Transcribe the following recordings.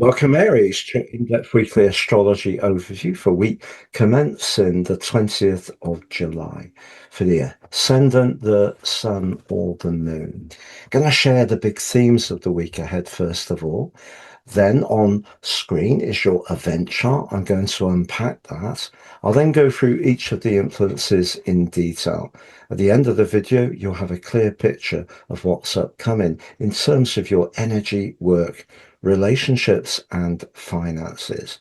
Welcome, Aries, to in-depth weekly astrology overview for week commencing the 20th of July for the ascendant, the sun, or the moon. Going to share the big themes of the week ahead, first of all. Then on screen is your event chart. I'm going to unpack that. I'll then go through each of the influences in detail. At the end of the video, you'll have a clear picture of what's upcoming in terms of your energy, work, relationships, and finances.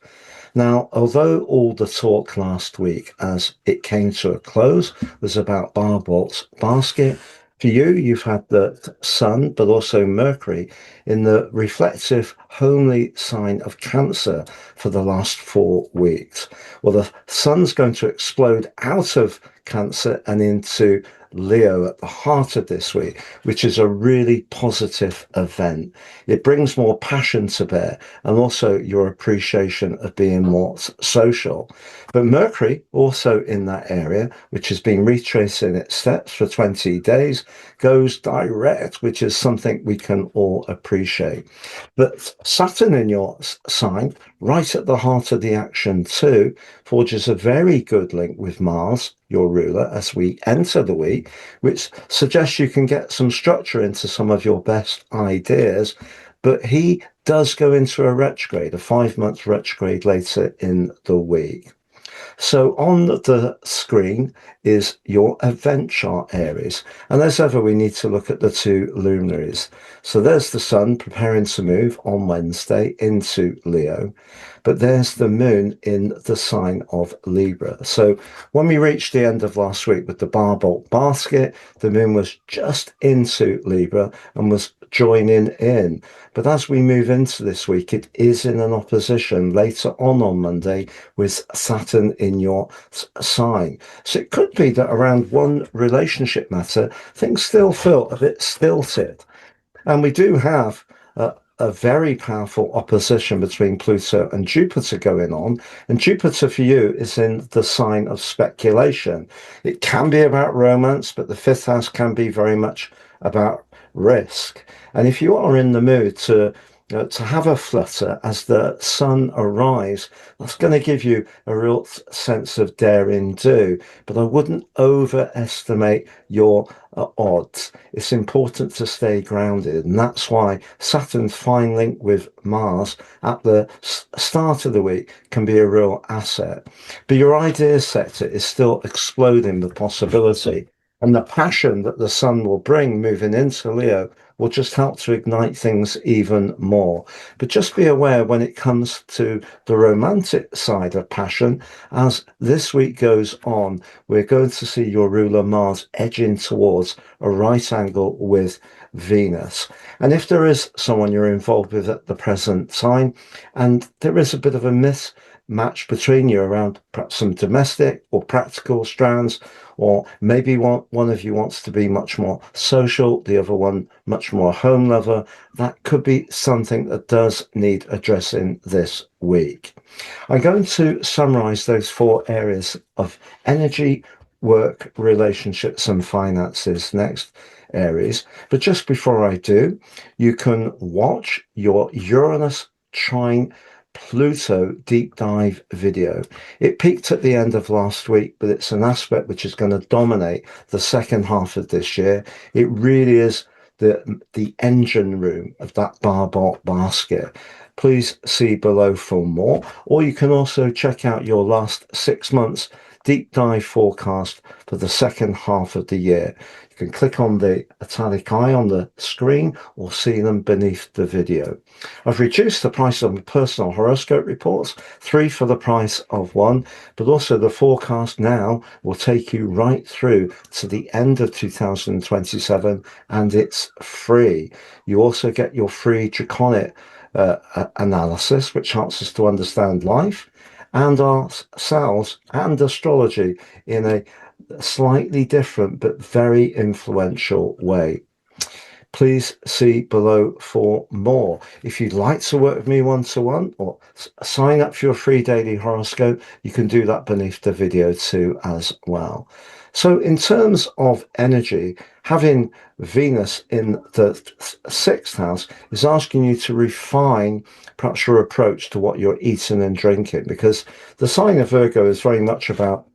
Now, although all the talk last week as it came to a close was about Barbault Basket, for you, you've had the Sun, but also Mercury in the reflective, homely sign of Cancer for the last 4 weeks. Well, the Sun's going to explode out of Cancer and into Leo at the heart of this week, which is a really positive event. It brings more passion to bear and also your appreciation of being more social. But Mercury, also in that area, which has been retracing its steps for 20 days, goes direct, which is something we can all appreciate. But Saturn in your sign, right at the heart of the action too, forges a very good link with Mars, your ruler, as we enter the week, which suggests you can get some structure into some of your best ideas. But he does go into a retrograde, a 5-month retrograde later in the week. So on the screen is your event chart, Aries. And as ever, we need to look at the two luminaries. So there's the sun preparing to move on Wednesday into Leo, but there's the moon in the sign of Libra. So when we reached the end of last week with the Barbault Basket, the moon was just into Libra and was joining in. But as we move into this week, it is in an opposition later on Monday with Saturn in your sign. So it could be that around one relationship matter, things still feel a bit stilted. And we do have a very powerful opposition between Pluto and Jupiter going on. And Jupiter for you is in the sign of speculation. It can be about romance, but the fifth house can be very much about risk. And if you are in the mood to have a flutter as the sun arrives, that's going to give you a real sense of daring do. But I wouldn't overestimate your odds. It's important to stay grounded, and that's why Saturn's fine link with Mars at the start of the week can be a real asset. But your ideas sector is still exploding with possibility. And the passion that the sun will bring moving into Leo will just help to ignite things even more. But just be aware when it comes to the romantic side of passion, as this week goes on, we're going to see your ruler Mars edging towards a right angle with Venus. And if there is someone you're involved with at the present time, and there is a bit of a mismatch between you around perhaps some domestic or practical strands, or maybe one of you wants to be much more social, the other one much more home lover, that could be something that does need addressing this week. I'm going to summarize those 4 areas of energy, work, relationships, and finances next, Aries. But just before I do, you can watch your Uranus trine Pluto deep dive video. It peaked at the end of last week, but it's an aspect which is going to dominate the second half of this year. It really is the engine room of that Barbault Basket. Please see below for more, or you can also check out your last 6 months deep dive forecast for the second half of the year. You can click on the italic eye on the screen or see them beneath the video. I've reduced the price of my personal horoscope reports, 3 for the price of 1, but also the forecast now will take you right through to the end of 2027, and it's free. You also get your free Draconic analysis, which helps us to understand life and ourselves and astrology in a slightly different but very influential way. Please see below for more. If you'd like to work with me one-to-one or sign up for your free daily horoscope, you can do that beneath the video too as well. So in terms of energy, having Venus in the sixth house is asking you to refine perhaps your approach to what you're eating and drinking, because the sign of Virgo is very much about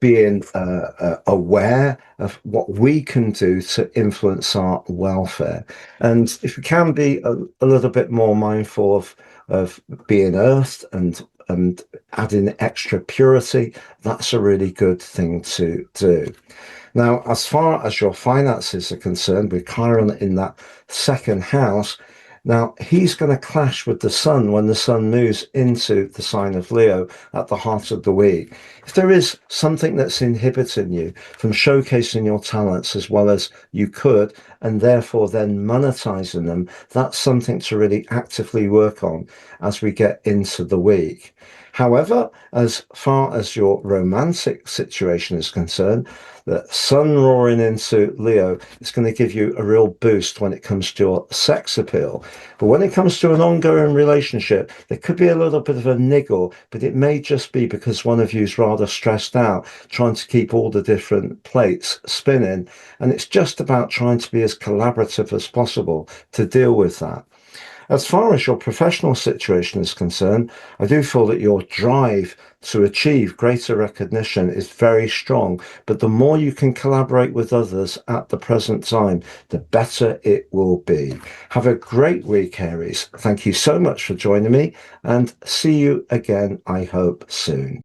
being aware of what we can do to influence our welfare. And if we can be a little bit more mindful of being earthed and adding extra purity, that's a really good thing to do. Now, as far as your finances are concerned, with Chiron in that second house, now he's going to clash with the sun when the sun moves into the sign of Leo at the heart of the week. If there is something that's inhibiting you from showcasing your talents as well as you could, and therefore then monetizing them, that's something to really actively work on as we get into the week. However, as far as your romantic situation is concerned, the sun roaring into Leo is going to give you a real boost when it comes to your sex appeal. But when it comes to an ongoing relationship, there could be a little bit of a niggle, but it may just be because one of you is rather stressed out, trying to keep all the different plates spinning. And it's just about trying to be as collaborative as possible to deal with that. As far as your professional situation is concerned, I do feel that your drive to achieve greater recognition is very strong, but the more you can collaborate with others at the present time, the better it will be. Have a great week, Aries. Thank you so much for joining me, and see you again, I hope, soon.